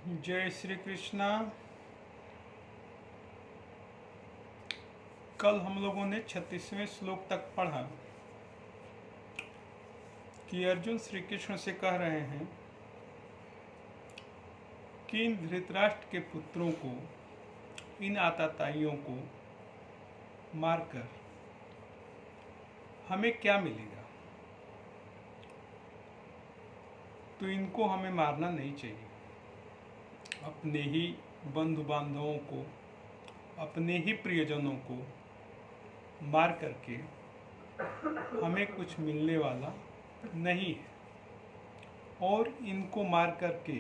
जय श्री कृष्णा। कल हम लोगों ने 36वें श्लोक तक पढ़ा कि अर्जुन श्री कृष्ण से कह रहे हैं कि इन धृतराष्ट्र के पुत्रों को, इन आताताइयों को मारकर हमें क्या मिलेगा। तो इनको हमें मारना नहीं चाहिए। अपने ही बंधु बांधवों को, अपने ही प्रियजनों को मार करके हमें कुछ मिलने वाला नहीं है और इनको मार करके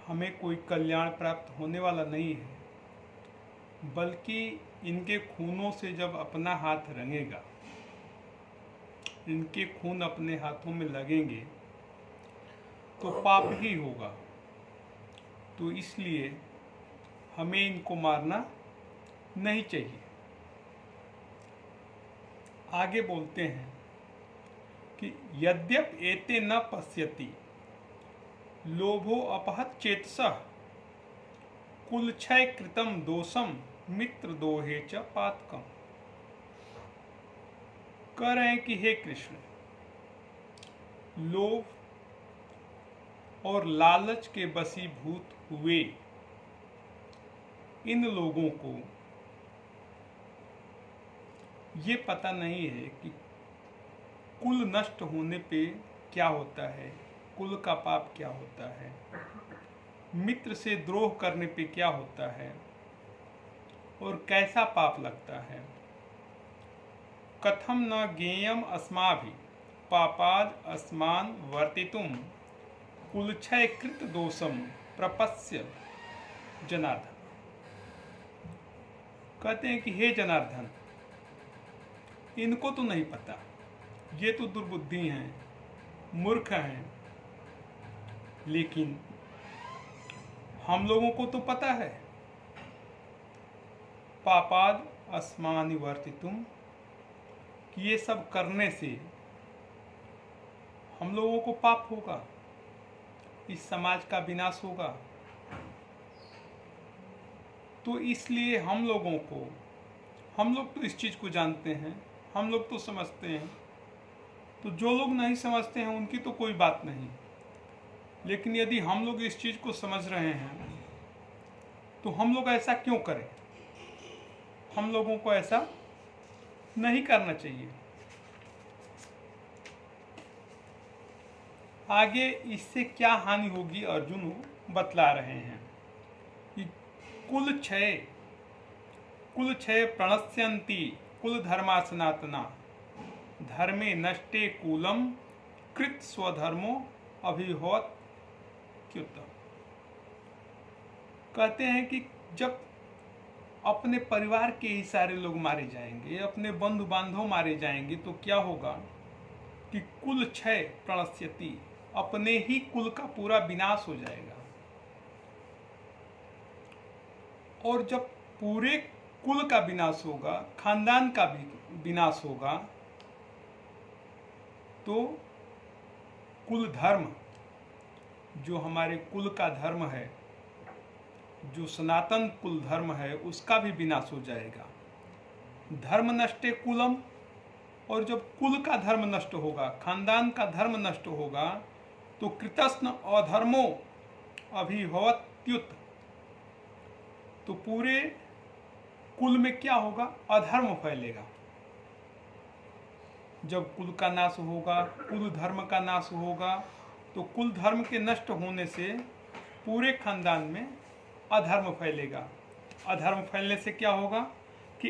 हमें कोई कल्याण प्राप्त होने वाला नहीं है, बल्कि इनके खूनों से जब अपना हाथ रंगेगा, इनके खून अपने हाथों में लगेंगे तो पाप ही होगा। तो इसलिए हमें इनको मारना नहीं चाहिए। आगे बोलते हैं कि यद्यप एते न पश्यति लोभो अपहत चेतसः कुलक्षय कृतम दोषम मित्र दोहे च पातकम। कह रहे हैं कि हे कृष्ण, लोभ और लालच के वशीभूत हुए इन लोगों को ये पता नहीं है कि कुल नष्ट होने पे क्या होता है, कुल का पाप क्या होता है, मित्र से द्रोह करने पे क्या होता है और कैसा पाप लगता है। कथम न ज्ञेयम अस्माभि पापाद अस्मान वर्तितुम कुलक्षय कृत दोषम प्रपस्य जनार्दन। कहते हैं कि हे जनार्दन, इनको तो नहीं पता, ये तो दुर्बुद्धि हैं, मूर्ख हैं, लेकिन हम लोगों को तो पता है। पापाद अस्मानि वर्तितुम, कि ये सब करने से हम लोगों को पाप होगा, इस समाज का विनाश होगा। तो इसलिए हम लोग तो इस चीज़ को जानते हैं, हम लोग तो समझते हैं। तो जो लोग नहीं समझते हैं उनकी तो कोई बात नहीं, लेकिन यदि हम लोग इस चीज़ को समझ रहे हैं तो हम लोग ऐसा क्यों करें। हम लोगों को ऐसा नहीं करना चाहिए। आगे इससे क्या हानि होगी अर्जुन बतला रहे हैं कि कुल क्षय प्रणश्यन्ति कुल धर्मा सनातना धर्मे नष्टे कूलम कृत स्वधर्मो अभिहोत क्युत। कहते हैं कि जब अपने परिवार के ही सारे लोग मारे जाएंगे, अपने बंधु बांधव मारे जाएंगे, तो क्या होगा कि कुल क्षय प्रणश्यति, अपने ही कुल का पूरा विनाश हो जाएगा। और जब पूरे कुल का विनाश होगा, खानदान का भी विनाश होगा, तो कुल धर्म, जो हमारे कुल का धर्म है, जो सनातन कुल धर्म है, उसका भी विनाश हो जाएगा। धर्म नष्टे कुलम, और जब कुल का धर्म नष्ट होगा, खानदान का धर्म नष्ट होगा, तो कृतस्न अधर्मो अभिभवत्युत, तो पूरे कुल में क्या होगा, अधर्म फैलेगा। जब कुल का नाश होगा, कुल धर्म का नाश होगा, तो कुल धर्म के नष्ट होने से पूरे खानदान में अधर्म फैलेगा। अधर्म फैलने से क्या होगा कि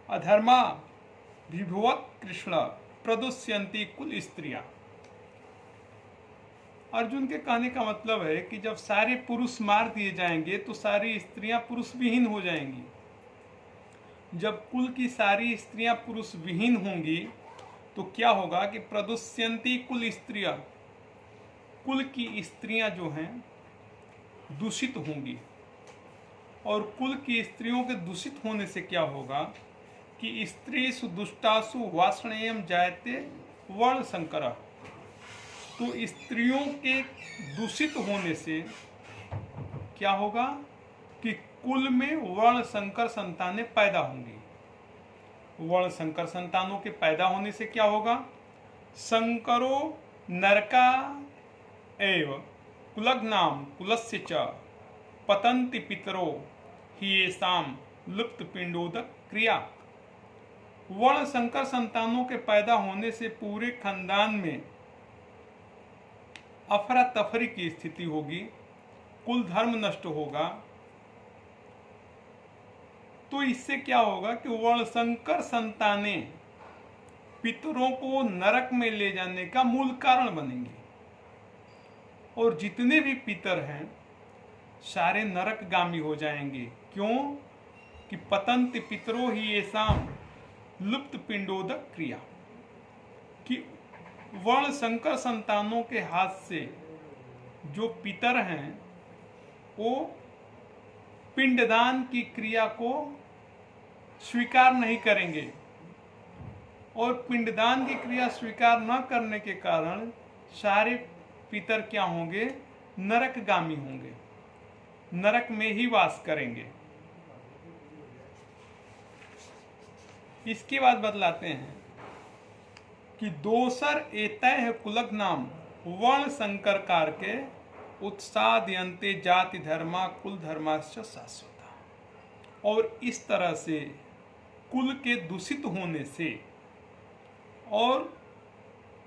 अधर्मा विभवत कृष्ण प्रदुष्यंती कुल स्त्रियां। अर्जुन के कहने का मतलब है कि जब सारे पुरुष मार दिए जाएंगे तो सारी स्त्रियां पुरुष विहीन हो जाएंगी। जब कुल की सारी स्त्रियां पुरुष विहीन होंगी तो क्या होगा कि प्रदुष्यंती कुल स्त्रियां, कुल की स्त्रियां जो हैं दूषित होंगी। और कुल की स्त्रियों के दूषित होने से क्या होगा कि स्त्रीषु दुष्टासु वाष्णेयम जायते वर्ण संकर, तो स्त्रियों के दूषित होने से क्या होगा कि कुल में वर्ण संकर संतानें पैदा होंगी। वर्ण संकर संतानों के पैदा होने से क्या होगा? संकरो नरका एव कुलग्नाम कुलस्य च पतन्ति पितरो हियेषाम लुप्त पिंडोदक क्रिया। वर्ण संकर संतानों के पैदा होने से पूरे खानदान में अफरा तफरी की स्थिति होगी, कुल धर्म नष्ट होगा। तो इससे क्या होगा कि वर्ण संकर संतानें पितरों को नरक में ले जाने का मूल कारण बनेंगी और जितने भी पितर हैं सारे नरकगामी हो जाएंगे। क्यों? कि पतंत पितरो ही ये शाम लुप्त पिंडोदक क्रिया, कि वर्ण संकर संतानों के हाथ से जो पितर हैं वो पिंडदान की क्रिया को स्वीकार नहीं करेंगे और पिंडदान की क्रिया स्वीकार न करने के कारण सारे पितर क्या होंगे? नरकगामी होंगे, नरक में ही वास करेंगे। इसके बाद बतलाते हैं कि दोसर एतय कुलक नाम वर्ण संकर कार के उत्सादयन्ते जाति धर्मा कुल धर्माश्च शाश्वता। और इस तरह से कुल के दूषित होने से और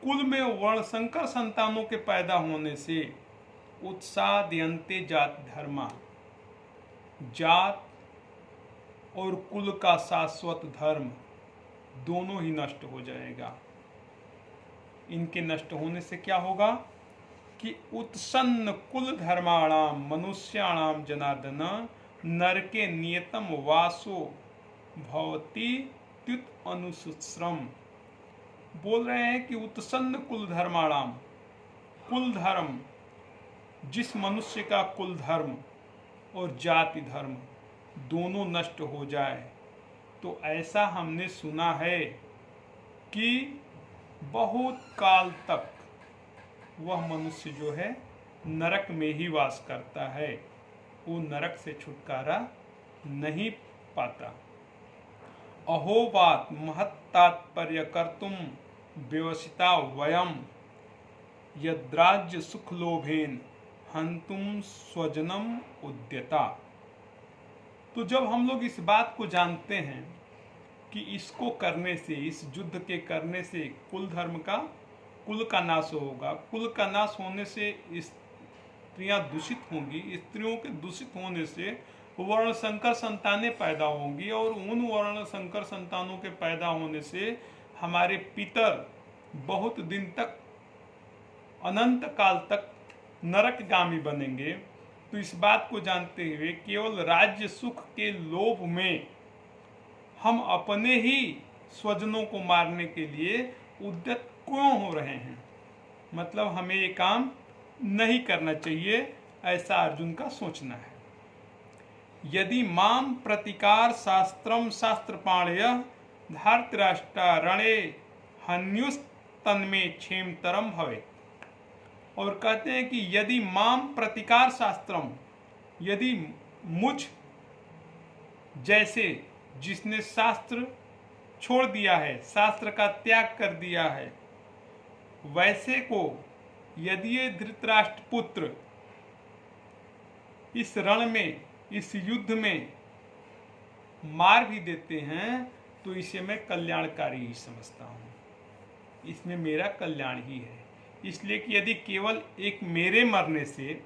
कुल में वर्ण संकर संतानों के पैदा होने से उत्सादयन्ते जाति धर्मा, जात और कुल का शाश्वत धर्म दोनों ही नष्ट हो जाएगा। इनके नष्ट होने से क्या होगा कि उत्सन्न कुल धर्माणाम मनुष्याणाम जनार्दन नरके नियतम वासो भवति त्युत अनुश्रम। बोल रहे हैं कि उत्सन्न कुल धर्माणाम, कुल धर्म, जिस मनुष्य का कुल धर्म और जाति धर्म दोनों नष्ट हो जाए तो ऐसा हमने सुना है कि बहुत काल तक वह मनुष्य जो है नरक में ही वास करता है, वो नरक से छुटकारा नहीं पाता। अहोवात महत्तात्पर्य कर्तुम व्यवसिता वयम यद्राज्य सुख लोभेन हंतुम स्वजनम उद्यता। तो जब हम लोग इस बात को जानते हैं कि इसको करने से, इस युद्ध के करने से कुल धर्म का, कुल का नाश होगा, कुल का नाश होने से स्त्रियां दूषित होंगी, स्त्रियों के दूषित होने से वर्ण संकर संतानें पैदा होंगी और उन वर्ण संकर संतानों के पैदा होने से हमारे पितर बहुत दिन तक, अनंत काल तक नरकगामी बनेंगे। तो इस बात को जानते हुए केवल राज्य सुख के लोभ में हम अपने ही स्वजनों को मारने के लिए उद्यत क्यों हो रहे हैं? मतलब हमें ये काम नहीं करना चाहिए, ऐसा अर्जुन का सोचना है। यदि माम प्रतिकार शास्त्रम शास्त्र पाणय धार्तराष्ट्र रणे हन्युस्तन्मे क्षेमतरम भवे। और कहते हैं कि यदि माम प्रतिकार शास्त्रम, यदि मुझ जैसे जिसने शास्त्र छोड़ दिया है, शास्त्र का त्याग कर दिया है, वैसे को यदि ये धृतराष्ट्र पुत्र इस रण में, इस युद्ध में मार भी देते हैं तो इसे मैं कल्याणकारी ही समझता हूँ, इसमें मेरा कल्याण ही है। इसलिए कि यदि केवल एक मेरे मरने से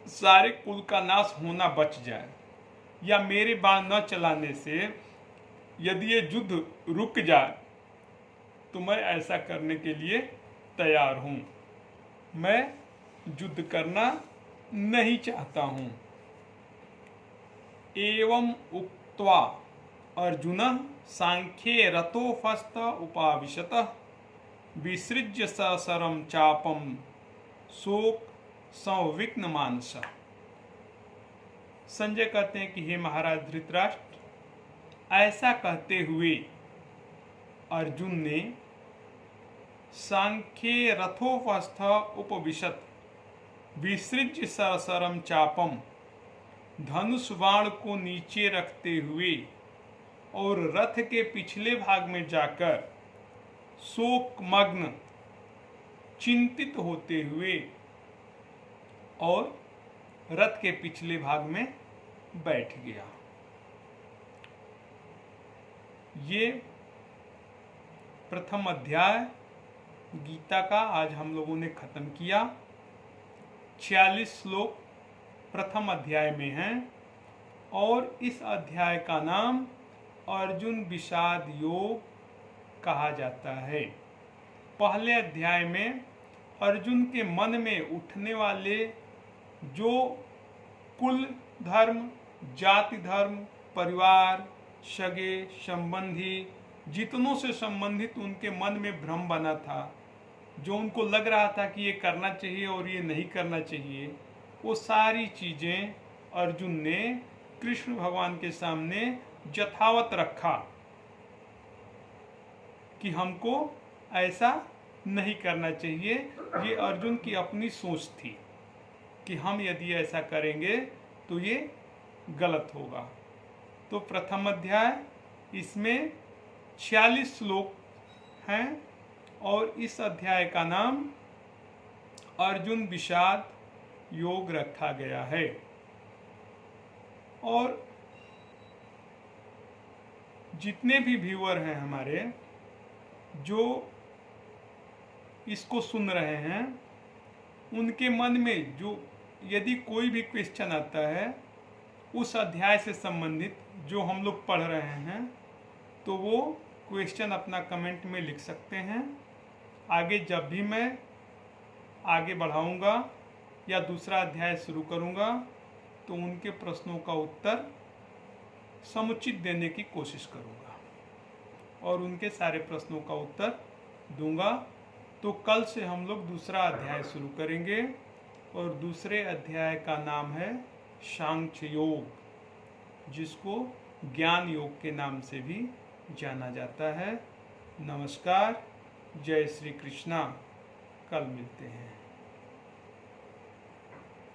सारे कुल का नाश होना बच जाए या मेरे बाण न चलाने से यदि ये युद्ध रुक जाए तो मैं ऐसा करने के लिए तैयार हूँ। मैं युद्ध करना नहीं चाहता हूँ। एवं उक्त्वा अर्जुनः सांख्ये रतोपस्थ उपाविशतः विसृज्य सशरम चापम शोक संविघ्न मानस। संजय कहते हैं कि हे महाराज धृतराष्ट्र, ऐसा कहते हुए अर्जुन ने सांख्ये रथोपस्थ उपविशत विसृज्य सरसरम चापम, धनुष बाण को नीचे रखते हुए और रथ के पिछले भाग में जाकर शोकमग्न चिंतित होते हुए और रथ के पिछले भाग में बैठ गया। ये प्रथम अध्याय गीता का आज हम लोगों ने खत्म किया। 46 श्लोक प्रथम अध्याय में हैं और इस अध्याय का नाम अर्जुन विषाद योग कहा जाता है। पहले अध्याय में अर्जुन के मन में उठने वाले जो कुल धर्म, जाति धर्म, परिवार, सगे संबंधी, जितनों से संबंधित उनके मन में भ्रम बना था, जो उनको लग रहा था कि ये करना चाहिए और ये नहीं करना चाहिए, वो सारी चीज़ें अर्जुन ने कृष्ण भगवान के सामने यथावत रखा कि हमको ऐसा नहीं करना चाहिए। ये अर्जुन की अपनी सोच थी कि हम यदि ऐसा करेंगे तो ये गलत होगा। तो प्रथम अध्याय, इसमें 46 श्लोक हैं और इस अध्याय का नाम अर्जुन विषाद योग रखा गया है। और जितने भी व्यूअर हैं हमारे जो इसको सुन रहे हैं, उनके मन में जो यदि कोई भी क्वेश्चन आता है उस अध्याय से संबंधित जो हम लोग पढ़ रहे हैं, तो वो क्वेश्चन अपना कमेंट में लिख सकते हैं। आगे जब भी मैं आगे बढ़ाऊंगा या दूसरा अध्याय शुरू करूंगा तो उनके प्रश्नों का उत्तर समुचित देने की कोशिश करूंगा और उनके सारे प्रश्नों का उत्तर दूंगा। तो कल से हम लोग दूसरा अध्याय शुरू करेंगे और दूसरे अध्याय का नाम है सांख्य योग, जिसको ज्ञान योग के नाम से भी जाना जाता है। नमस्कार, जय श्री कृष्णा। कल मिलते हैं।